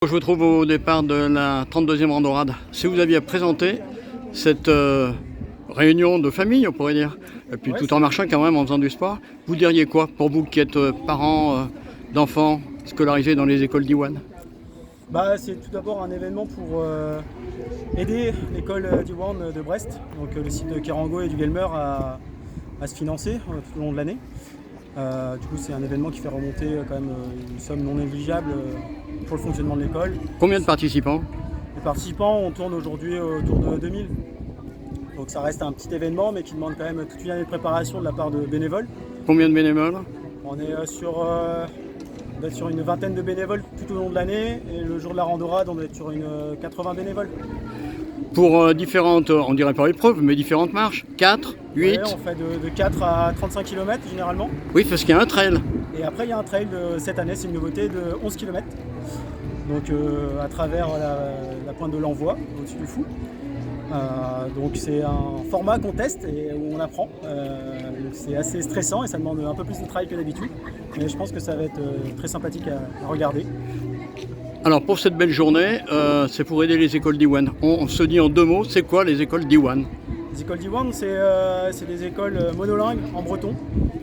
Je vous trouve au départ de la 32e randonnade. Si vous aviez présenté cette réunion de famille, on pourrait dire, et puis tout en marchant quand même, en faisant du sport, vous diriez quoi pour vous qui êtes parents d'enfants scolarisés dans les écoles d'Iwan? C'est tout d'abord un événement pour aider l'école d'Iwan de Brest, donc le site de Kerango et du Guelmer à se financer tout au long de l'année. Du coup, c'est un événement qui fait remonter quand même une somme non négligeable pour le fonctionnement de l'école. Combien de participants? Les participants, on tourne aujourd'hui autour de 2000. Donc ça reste un petit événement, mais qui demande quand même toute une année de préparation de la part de bénévoles. Combien de bénévoles? On est on doit être sur une vingtaine de bénévoles tout au long de l'année, et le jour de la randonnade, on doit être sur une 80 bénévoles. Pour différentes, on dirait pas épreuves, mais différentes marches? 4, 8? Ouais, on fait de 4 à 35 km généralement. Oui, parce qu'il y a un trail. Et après, il y a un trail cette année, c'est une nouveauté de 11 km. Donc à travers la pointe de l'Envoi, au-dessus du Fou. Donc c'est un format qu'on teste et où on apprend. Donc c'est assez stressant et ça demande un peu plus de travail que d'habitude. Mais je pense que ça va être très sympathique à regarder. Alors pour cette belle journée, c'est pour aider les écoles d'Iwan. On se dit en deux mots, c'est quoi les écoles d'Iwan? Les écoles d'Iwan, c'est des écoles monolingues en breton,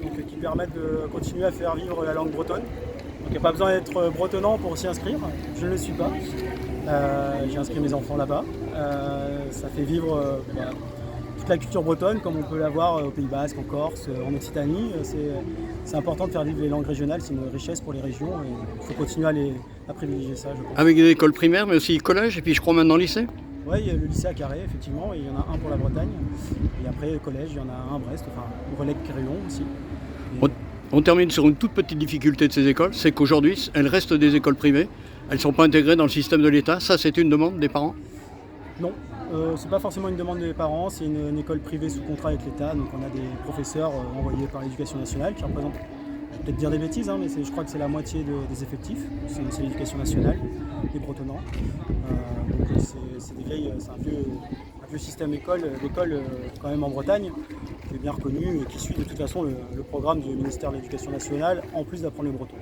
donc, qui permettent de continuer à faire vivre la langue bretonne. Donc il n'y a pas besoin d'être bretonnant pour s'y inscrire, je ne le suis pas. J'ai inscrit mes enfants là-bas. Ça fait vivre toute la culture bretonne comme on peut l'avoir au Pays Basque, en Corse, en Occitanie. C'est important de faire vivre les langues régionales, c'est une richesse pour les régions et il faut continuer à privilégier ça, je pense. Avec des écoles primaires, mais aussi collège, et puis je crois maintenant lycée? Oui, il y a le lycée à Carré, effectivement, et il y en a un pour la Bretagne. Et après, le collège, il y en a un à Brest, enfin, au Relais-Crillon aussi. On termine sur une toute petite difficulté de ces écoles, c'est qu'aujourd'hui, elles restent des écoles privées. Elles ne sont pas intégrées dans le système de l'État. Ça, c'est une demande des parents? Non, c'est pas forcément une demande des parents, c'est une école privée sous contrat avec l'État. Donc on a des professeurs envoyés par l'Éducation nationale qui représentent, je vais peut-être dire des bêtises, mais je crois que c'est la moitié des effectifs. C'est l'Éducation nationale, les bretonnants. Donc c'est un vieux système d'école quand même en Bretagne, qui est bien reconnu et qui suit de toute façon le programme du ministère de l'Éducation nationale, en plus d'apprendre le breton.